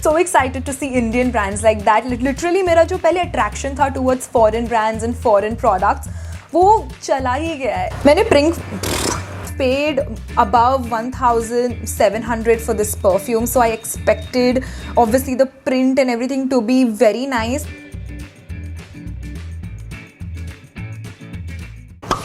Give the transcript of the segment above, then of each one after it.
so excited to see Indian brands like that. Literally मेरा जो पहले attraction था towards foreign brands and foreign products वो चला ही गया है. मैंने paid above 1,700 for this perfume, so I expected obviously the print and everything to be very nice.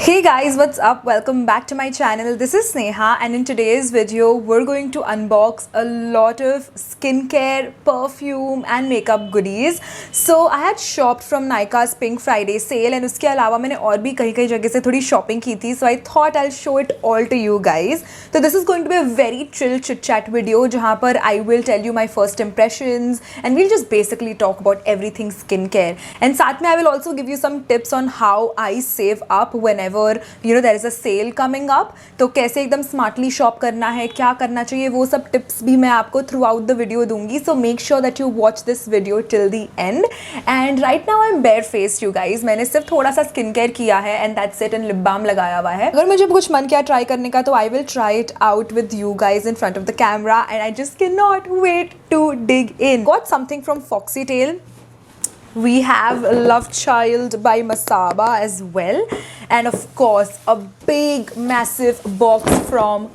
Hey guys, what's up? Welcome back to my channel. This is Sneha, and in today's video we're going to unbox a lot of skincare, perfume and makeup goodies. So I had shopped from Nykaa's Pink Friday sale, and उसके अलावा मैंने और भी कई जगह से थोड़ी shopping की थी. So I thought I'll show it all to you guys. So this is going to be a very chill chit chat video जहाँ पर I will tell you my first impressions and we'll just basically talk about everything skincare. And साथ में I will also give you some tips on how I save up whenever there is a sale coming up. तो कैसे एकदम smartly shop करना है, क्या करना चाहिए, वो सब tips भी मैं आपको throughout the video दूंगी. So make sure that you watch this video till the end. And right now I'm barefaced you guys. मैंने सिर्फ थोड़ा सा skincare किया है and that's it, and lip balm लगाया हुआ है. अगर मुझे कुछ मन किया try करने का तो I will try it out with you guys in front of the camera, and I just cannot wait to dig in. Got something from Foxytail. We have Love Child by Masaba as well, and of course a big massive box from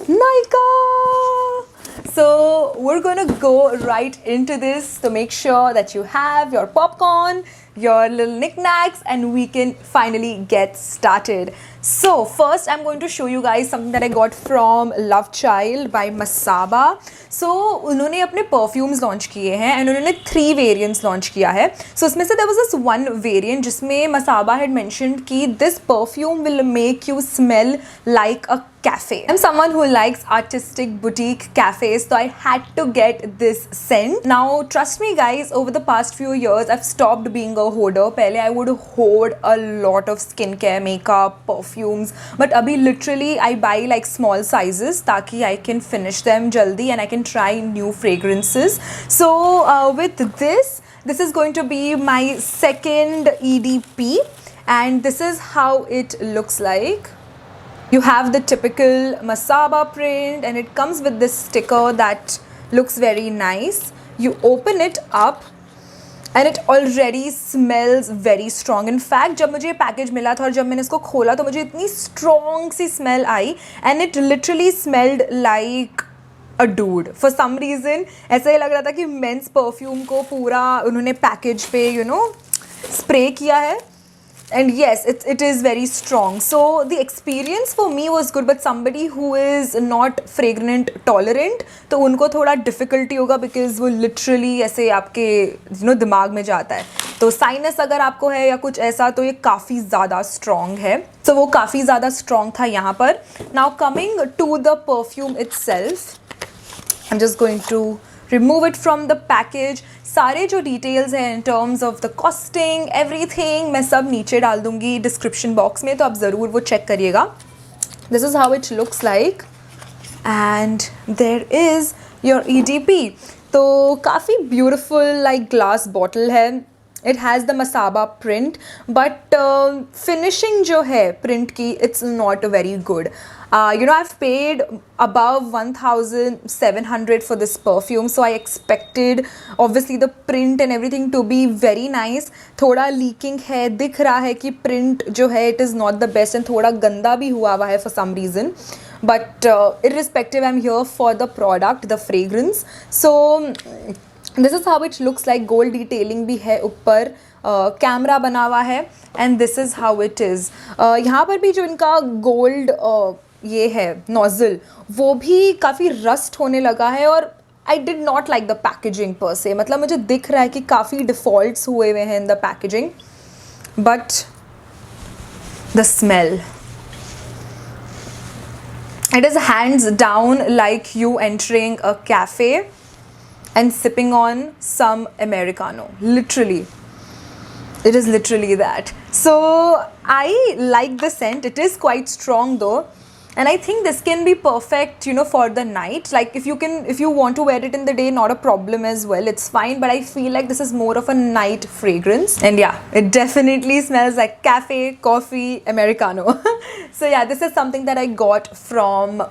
Nykaa. So we're gonna go right into this, so make sure that you have your popcorn, your little knickknacks, and we can finally get started. So first I'm going to show you guys something that I got from Love Child by Masaba. So उन्होंने अपने perfumes launch किए हैं and उन्होंने 3 variants launch किया है. So उसमें से there was this one variant जिसमें Masaba had mentioned कि this perfume will make you smell like a cafe. I'm someone who likes artistic boutique cafes, so I had to get this scent. Now trust me guys, over the past few years I've stopped being a hoarder. पहले I would hoard a lot of skincare, makeup, perfumes, but अभी literally I buy like small sizes ताकि I can finish them jaldi and I can try new fragrances. So with this is going to be my second EDP, and this is how it looks like. You have the typical Masaba print and it comes with this sticker that looks very nice. You open it up and it already smells very strong. In fact, जब मुझे ये package मिला था और जब मैंने इसको खोला तो मुझे इतनी strong C smell I, and it literally smelled like a dude. For some reason ऐसा ही लग रहा था कि men's perfume को पूरा उन्होंने पैकेज पे spray किया है. And yes, it is very strong. So the experience for me was good, but somebody who is not fragrant tolerant तो उनको थोड़ा difficulty होगा, because वो literally ऐसे आपके दिमाग में जाता है. तो sinus अगर आपको है या कुछ ऐसा तो ये काफ़ी ज़्यादा strong है. So वो काफ़ी ज़्यादा strong था यहाँ पर. Now coming to the perfume itself, I'm just going to remove it from the package. सारे जो details हैं in terms of the costing, everything मैं सब नीचे डाल दूँगी description box में, तो आप ज़रूर वो check करिएगा. This is how it looks like, and there is your EDP. तो काफ़ी beautiful like glass bottle है. It has the Masaba print, but finishing जो है print की, it's not very good. I've paid above 1,700 for this perfume, so I expected obviously the print and everything to be very nice. थोड़ा leaking है, दिख रहा है कि print जो है it is not the best, and थोड़ा गंदा भी हुआ हुआ है for some reason. But irrespective, I'm here for the product, the fragrance. So this is how it looks like. Gold detailing भी है ऊपर, कैमरा बना हुआ है, and this is how it is. यहाँ पर भी जो इनका gold ये है nozzle, वो भी काफ़ी rust होने लगा है, और I did not like the packaging per se. मतलब मुझे दिख रहा है कि काफ़ी defaults हुए हुए हैं in the packaging, but the smell, it is hands down like you entering a cafe and sipping on some Americano. Literally. It is literally that. So I like the scent. It is quite strong though. And I think this can be perfect, for the night. Like if you want to wear it in the day, not a problem as well. It's fine. But I feel like this is more of a night fragrance. And yeah, it definitely smells like cafe, coffee, Americano. So yeah, this is something that I got from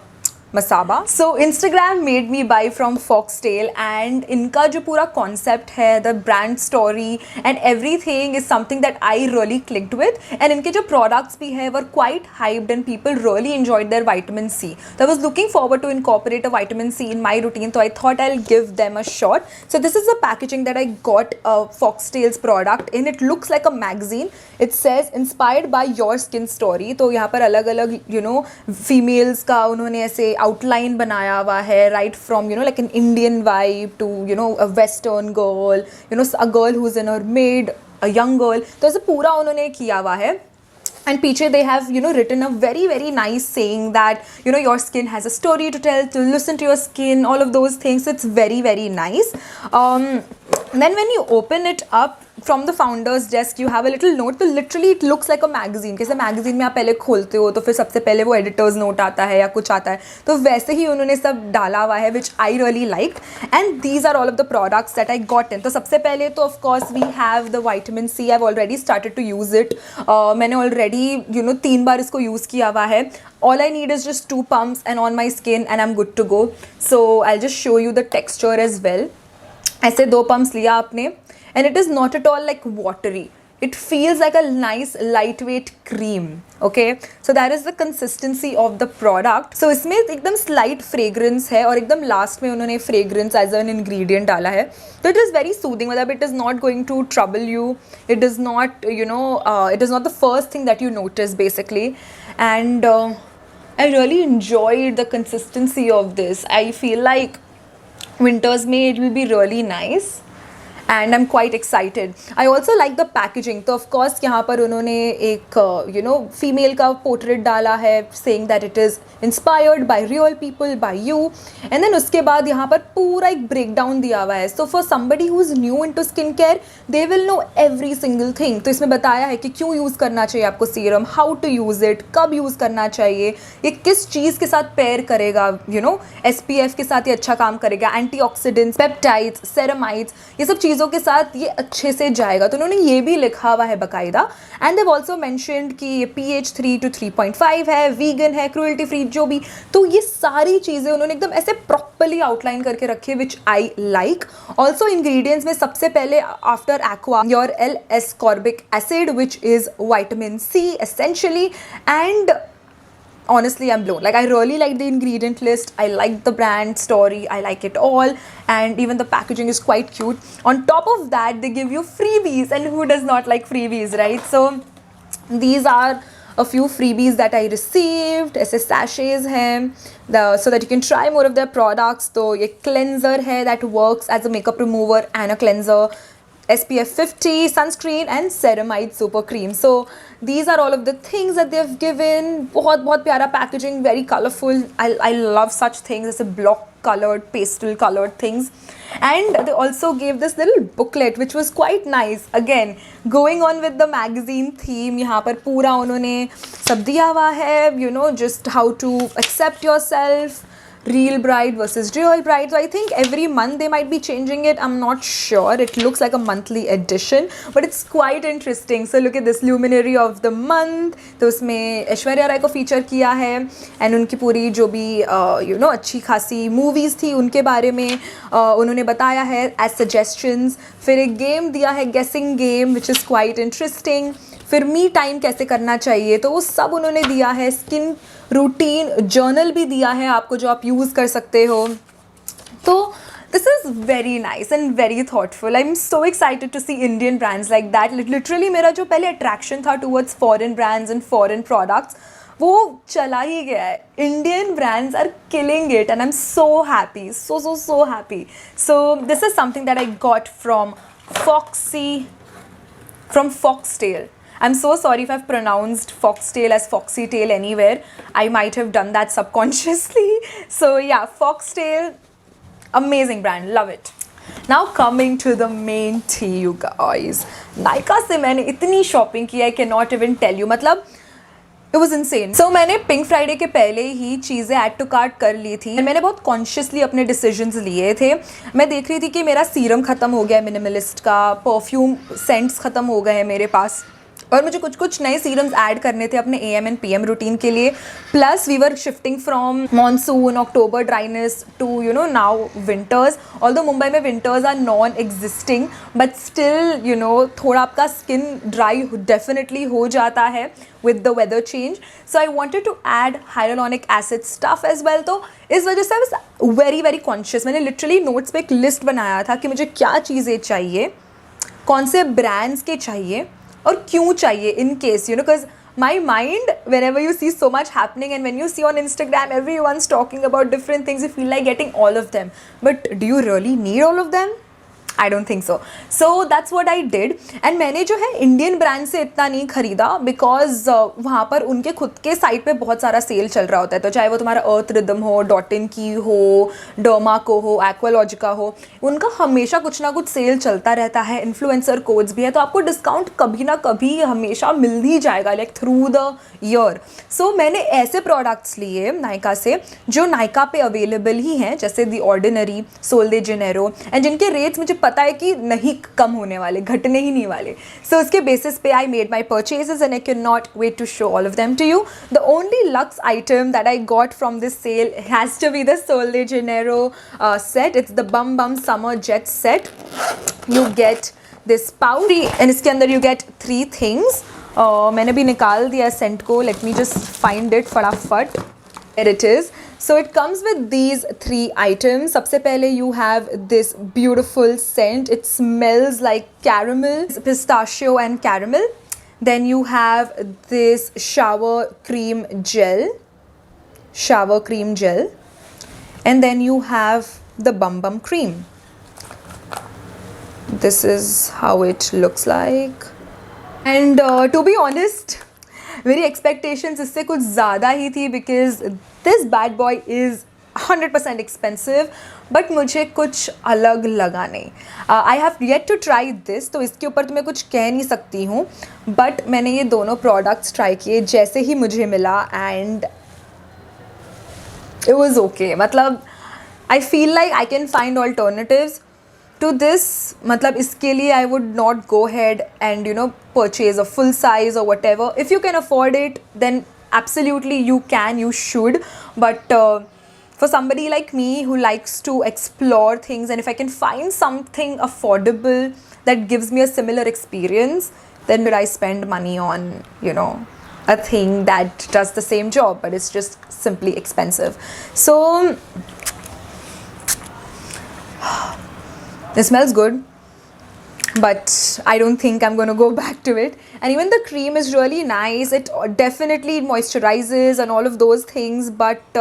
Masaba. So Instagram made me buy from Foxtail, and इनका जो पूरा concept है, the brand story and everything is something that I really clicked with. And इनके जो products भी है were quite hyped and people really enjoyed their vitamin C. So I was looking forward to incorporate a vitamin C in my routine, so I thought I'll give them a shot. So this is the packaging that I got Foxtail's product in. It looks like a magazine. It says inspired by your skin story. तो यहाँ पर अलग अलग females का उन्होंने ऐसे outline बनाया हुआ है, right from like an Indian vibe to a western girl, a girl who's in her mid, a young girl. तो ऐसे पूरा उन्होंने किया हुआ है. And पीछे they have written a very very nice saying that your skin has a story to tell, to listen to your skin, all of those things. So it's very very nice. Then when you open it up from the founder's desk, you have a little note. तो literally it looks like a magazine. कैसे magazine में आप पहले खोलते हो तो फिर सबसे पहले वो editor's note आता है या कुछ आता है, तो वैसे ही उन्होंने सब डाला हुआ है, which I really liked. And these are all of the products that I got in. तो सबसे पहले तो of course we have the vitamin C. I've already started to use it. मैंने already 3 बार इसको use किया हुआ है. All I need is just 2 pumps and on my skin and I'm good to go. So I'll just show you the texture as well. ऐसे 2 pumps लिया आपने. And it is not at all like watery. It feels like a nice lightweight cream. Okay, so that is the consistency of the product. So इसमें एकदम slight fragrance है और एकदम last में उन्होंने fragrance as an ingredient डाला है. So it is very soothing. मतलब it is not going to trouble you. It is not it is not the first thing that you notice basically. And I really enjoyed the consistency of this. I feel like winters में it will be really nice. And I'm quite excited. I also like the packaging. तो of course यहाँ पर उन्होंने एक female का portrait डाला है, saying that it is inspired by real people, by you. And then उसके बाद यहाँ पर पूरा एक breakdown दिया हुआ है. So for somebody who is new into skincare, they will know every single thing. तो इसमें बताया है कि क्यों यूज़ करना चाहिए आपको serum, how to use it, कब यूज़ करना चाहिए, ये किस चीज़ के साथ पेयर करेगा, SPF के साथ ये अच्छा काम करेगा, एंटीऑक्सीडेंट्स, पेप्टाइड्स, सेरामाइड्स, ये सब चीज़ों के साथ ये अच्छे से जाएगा. तो उन्होंने ये भी लिखा हुआ है बकायदा. एंड देव ऑल्सो मैंशनड कि ये pH 3 to 3.5 है, वीगन है, क्रूअल्टी फ्री, जो भी. तो ये सारी चीज़ें उन्होंने एकदम ऐसे प्रॉपरली आउटलाइन करके रखी है, विच आई लाइक. ऑल्सो इंग्रेडिएंट्स में सबसे पहले after aqua your L-ascorbic acid, which is vitamin C essentially. And honestly I'm blown. Like I really like the ingredient list, I like the brand story, I like it all, and even the packaging is quite cute. On top of that they give you freebies, and who does not like freebies, right? So these are a few freebies that I received. ऐसे sachets हैं so that you can try more of their products. तो ये cleanser है that works as a makeup remover and a cleanser, SPF 50, sunscreen and ceramide super cream. So these are all of the things that they've given. बहुत प्यारा packaging, very colorful. I love such things. It's a block colored, pastel colored things. And they also gave this little booklet which was quite nice. Again, going on with the magazine theme, यहाँ पर पूरा उन्होंने सब दिया हुआ है, just how to accept yourself, real bride versus real bride. So I think every month they might be changing it. I'm not sure. It looks like a monthly edition, but it's quite interesting. So look at this, luminary of the month. तो उसमें ऐश्वर्या राय को feature किया है, and उनकी पूरी जो भी अच्छी खासी movies थी उनके बारे में उन्होंने बताया है as suggestions. फिर एक game दिया है, guessing game, which is quite interesting. फिर मी टाइम कैसे करना चाहिए, तो वो सब उन्होंने दिया है. स्किन रूटीन जर्नल भी दिया है आपको, जो आप यूज़ कर सकते हो. तो this is very nice and very thoughtful. I'm so excited to see Indian brands like that. Literally मेरा जो पहले attraction था towards foreign brands and foreign products, वो चला ही गया है. Indian brands are killing it and I'm so happy, so happy. So this is something that I got from Foxtail. I'm so sorry if I've pronounced Foxtail as Foxy Tail anywhere. I might have done that subconsciously. So yeah, Foxtail, amazing brand, love it. Now coming to the main tea, you guys. Nykaa से मैंने इतनी shopping की, I cannot even tell you. मतलब it was insane. So मैंने pink Friday के पहले ही चीज़ें add to cart कर ली थी. मैंने बहुत कॉन्शियसली अपने डिसीजंस लिए थे. मैं देख रही थी कि मेरा सीरम ख़त्म हो गया है मिनिमलिस्ट का, परफ्यूम सेंट्स ख़त्म हो गए हैं मेरे पास, और मुझे कुछ कुछ नए सीरम्स ऐड करने थे अपने AM एंड PM रूटीन के लिए. Plus we were shifting from monsoon, October dryness to you know now winters. Although Mumbai में winters are non existing, but still you know थोड़ा आपका स्किन ड्राई डेफिनेटली हो जाता है with the weather change. So I wanted to add hyaluronic acid stuff as well. तो इस वजह से I was very very conscious. मैंने literally notes पे एक लिस्ट बनाया था कि मुझे क्या चीज़ें चाहिए, कौन से ब्रांड्स के चाहिए और क्यों चाहिए, in case you know, because my mind, whenever you see so much happening and when you see on Instagram everyone's talking about different things, you feel like getting all of them, but do you really need all of them? I don't think so. So that's what I did. And मैंने जो है Indian brand से इतना नहीं खरीदा because वहाँ पर उनके खुद के साइट पे बहुत सारा सेल चल रहा होता है. तो चाहे वो तुम्हारा अर्थ रिदम हो, डॉटिन की हो, डर्माको हो, एक्वालॉजिका हो, उनका हमेशा कुछ ना कुछ सेल चलता रहता है. इन्फ्लुएंसर कोड्स भी है, तो आपको डिस्काउंट कभी ना कभी हमेशा मिल ही जाएगा लाइक थ्रू द ईयर. सो मैंने ऐसे प्रोडक्ट्स लिए नायका से जो नायका पे अवेलेबल ही हैं, जैसे The Ordinary, Sol de Janeiro, and जिनके रेट्स मुझे पता है कि नहीं कम होने वाले, घटने ही नहीं वाले. सो उसके बेसिस पे I made my purchases and I can not wait to show all of them to you. The only luxe item that I got from this sale has to be the Sol de Janeiro set. It's the bum bum summer jet set. You get this pouch and इसके अंदर you get 3 things. मैंने भी निकाल दिया Saint को. Let me just find it फटाफट. Here it is. So it comes with these 3 items. सबसे पहले you have this beautiful scent. It smells like caramel, pistachio and caramel. Then you have this shower cream gel. And then you have the Bum Bum cream. This is how it looks like. And to be honest, मेरी expectations इससे कुछ ज़्यादा ही थी because this bad boy is 100% expensive, but मुझे कुछ अलग लगा नहीं. I have yet to try this, तो इसके ऊपर तो मैं कुछ कह नहीं सकती हूँ, बट मैंने ये दोनों प्रोडक्ट्स ट्राई किए जैसे ही मुझे मिला एंड इट वॉज ओके. मतलब I feel like I can find alternatives to this. मतलब इसके लिए I would not go ahead and you know purchase a full size or whatever. If you can afford it, then absolutely you can, you should. But for somebody like me who likes to explore things, and if I can find something affordable that gives me a similar experience, then would I spend money on you know a thing that does the same job but it's just simply expensive. So it smells good, but I don't think I'm going to go back to it. And even the cream is really nice. It definitely moisturizes and all of those things, but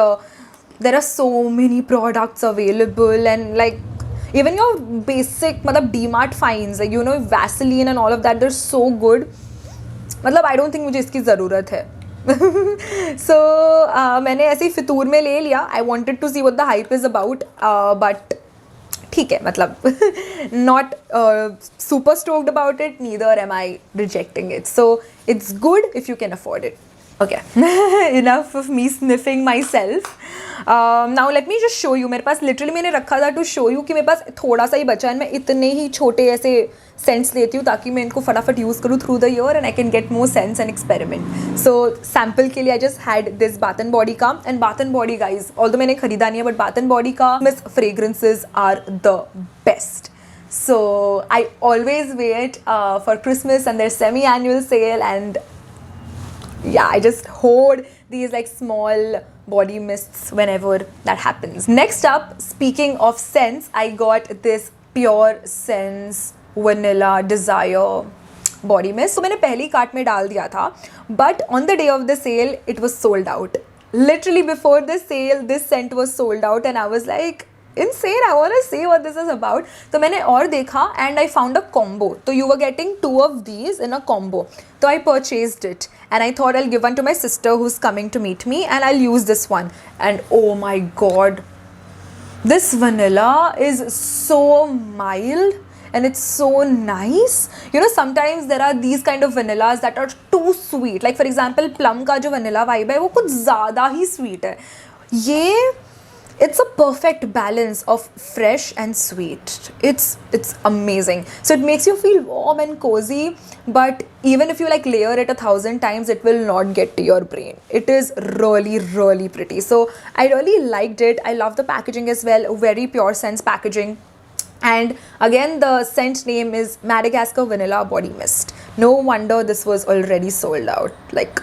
there are so many products available, and like even your basic मतलब DMart finds, like you know Vaseline and all of that, they're so good. मतलब I don't think मुझे इसकी ज़रूरत है. So मैंने ऐसे ही फितूर में ले लिया. I wanted to see what the hype is about, but ठीक है, मतलब not super stoked about it, neither am I rejecting it. So it's good if you can afford it. Okay, enough of me sniffing myself. Now let me just show you. मेरे पास literally मैंने रखा था to show you कि मेरे पास थोड़ा सा ही बचा है. मैं इतने ही छोटे ऐसे सेंट्स लेती हूँ ताकि मैं इनको फटाफट यूज़ करूँ through the year and I can get more sense and experiment. So sample के लिए I just had this bath and body का. And bath and body guys, although मैंने खरीदा नहीं है, बट बाथ एंड बॉडी का mist fragrances are the best. So I always wait for Christmas and their semi-annual sale, and yeah, I just hoard these like small body mists whenever that happens. Next up, speaking of scents, I got this Pure Sense Vanilla Desire body mist. So मैंने पहली cart में डाल दिया था, but on the day of the sale it was sold out. Literally before the sale this scent was sold out and I was like insane, I want to see what this is about. तो मैंने और देखा and I found a combo. So you were getting 2 of these in a combo. So I purchased it and I thought I'll give one to my sister who's coming to meet me and I'll use this one. And oh my god, this vanilla is so mild and it's so nice. You know, sometimes there are these kind of vanillas that are too sweet. Like for example, plum का जो vanilla vibe है वो कुछ ज़्यादा ही sweet है. ये it's a perfect balance of fresh and sweet. It's amazing. So it makes you feel warm and cozy, but even if you like layer it 1,000 times, it will not get to your brain. It is really, really pretty. So I really liked it. I love the packaging as well. Very Pure Sense packaging. And again, the scent name is Madagascar Vanilla Body Mist. No wonder this was already sold out. Like,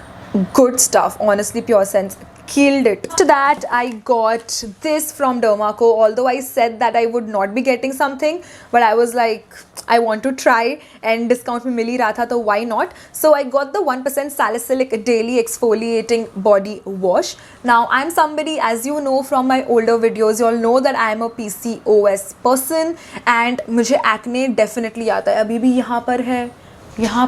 good stuff. Honestly, Pure Sense killed it. After that, I got this from Dermaco. Although I said that I would not be getting something, but I was like, I want to try, and discount में मिल ही रहा था, तो why not? So I got the 1% salicylic daily exfoliating body wash. Now I'm somebody, as you know from my older videos, you all know that I am a PCOS person, and मुझे acne definitely आता है. अभी भी यहाँ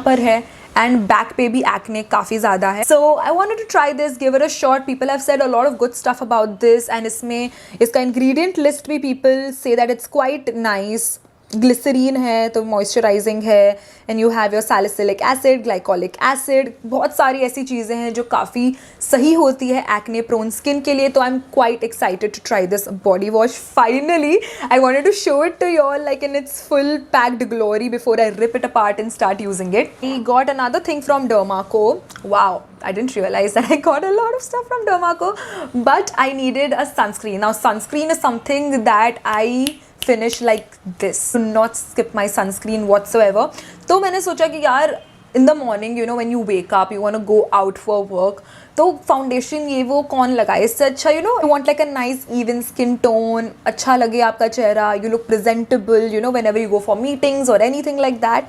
पर है, and back पे भी acne काफ़ी ज़्यादा है. So I wanted to try this, give it a shot. People have said a lot of good stuff about this, and इसमें इसका ingredient list भी people say that it's quite nice. Glycerin है तो moisturising है, and you have your salicylic acid, glycolic acid, बहुत सारी ऐसी चीज़ें हैं जो काफ़ी सही होती है एक्ने प्रोन स्किन के लिए. तो I am quite excited to try this body wash. Finally I wanted to show it to you all like in its full packed glory before I rip it apart and start using it. I got another thing from Dermaco. Wow, I didn't realize that I got a lot of stuff from Dermaco, but I needed a sunscreen. Now sunscreen is something that I finish like this. Do not skip my sunscreen whatsoever. तो मैंने सोचा कि यार in the morning, you know, when you wake up, you want to go out for work, तो foundation ये वो कौन लगाए. इससे अच्छा you know, you want like a nice even skin tone, अच्छा लगे आपका चेहरा, you look presentable, you know, whenever you go for meetings और एनीथिंग लाइक दैट.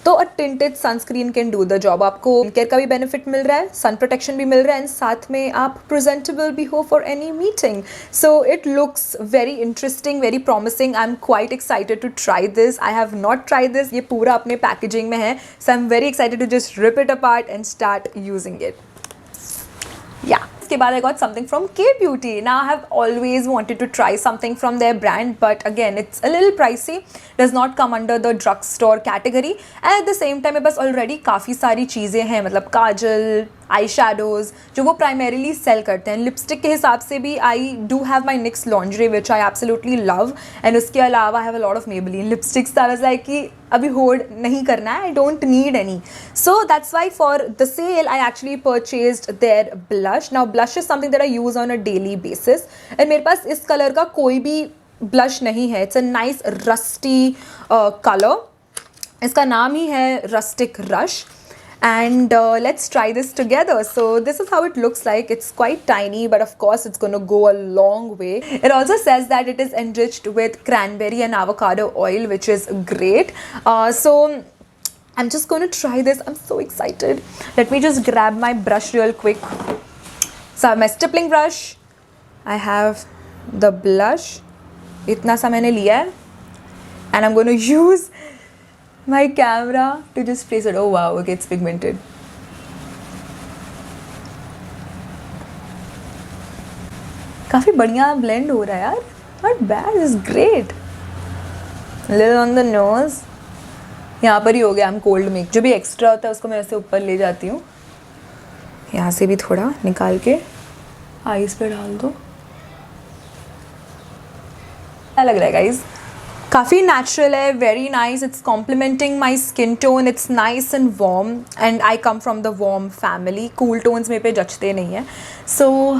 तो a tinted sunscreen can do the job. आपको केयर का भी benefit मिल रहा है, सन प्रोटेक्शन भी मिल रहा है, एंड साथ में आप प्रेजेंटेबल भी हो for any meeting. So it looks very interesting, very promising. I am quite excited to try this. I have not try this. ये पूरा अपने पैकेजिंग में है. So I am very excited to just rip it apart and start using it. Yeah. इसके बाद I got something from K Beauty. Now I have always wanted to try something from their brand, but again it's a little pricey. Does not come under the drugstore category, and at the same time मेरे पास already काफ़ी सारी चीज़ें हैं, मतलब काजल, eye shadows जो वो primarily cell करते हैं. लिपस्टिक के हिसाब से भी I do have my NYX laundry which I absolutely love, and उसके अलावा I have a lot of Maybelline lipsticks. I was like कि अभी होल्ड नहीं करना है, I don't need any. So that's why for the sale I actually purchased their blush. Now blush is something that I use on a daily basis, and मेरे पास इस colour का कोई भी ब्लश नहीं है. It's a nice rusty colour. इसका नाम ही है rustic rush. And let's try this together. So this is how it looks like. It's quite tiny, but of course it's going to go a long way. It also says that it is enriched with cranberry and avocado oil, which is great. So I'm just going to try this. I'm so excited. Let me just grab my brush real quick. So I have my stippling brush. I have the blush. इतना सा मैंने लिया है. And I'm going to use my camera to just place it. Oh wow, okay, it's pigmented. काफ़ी बढ़िया blend हो रहा है यार. Not bad, it's great. Little on the nose. यहाँ पर ही हो गया. I'm cold make. जो भी extra होता है उसको मैं ऐसे ऊपर ले जाती हूँ. यहाँ से भी थोड़ा निकाल के eyes पे डाल दो. क्या लग रहा है guys? काफ़ी नेचुरल है, very nice. It's complementing my skin tone. It's nice and warm, and I come from the warm family. Cool tones मेरे पे जचते नहीं हैं, सो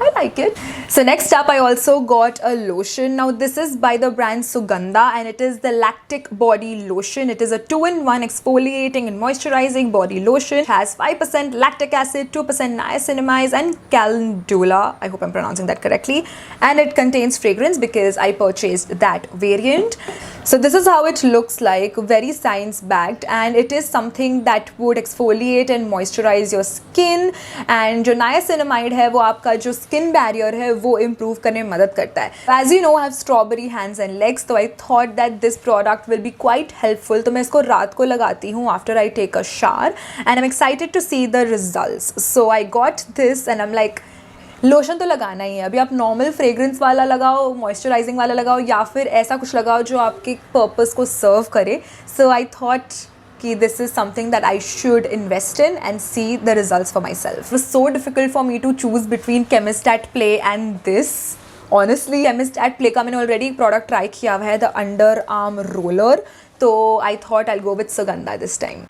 I like it. So next up I also got a lotion. Now this is by the brand Sugandha, and it is the lactic body lotion. It is a 2-in-1 exfoliating and moisturizing body lotion. It has 5% lactic acid, 2% niacinamide and calendula. I hope I'm pronouncing that correctly. And it contains fragrance because I purchased that variant. So this is how it looks like, very science backed, and it is something that would exfoliate and moisturize your skin. And जो niacinamide है वो आपका जो skin barrier है वो improve करने में मदद करता है. As you know I have strawberry hands and legs, तो I thought that this product will be quite helpful. तो मैं इसको रात को लगाती हूँ after I take a shower, and I am excited to see the results. So I got this and I am like, lotion तो लगाना ही है. अभी आप नॉर्मल फ्रेग्रेंस वाला लगाओ, मॉइस्चराइजिंग वाला लगाओ, या फिर ऐसा कुछ लगाओ जो आपके पर्पस को सर्व करे. सो आई थॉट कि this is something that I should invest in and see the results for myself. It was so difficult for me to choose between Chemist at Play and this. Honestly chemist at play का मैंने already product try किया हुआ है, the under arm roller, तो I thought I go with Sugandha this time.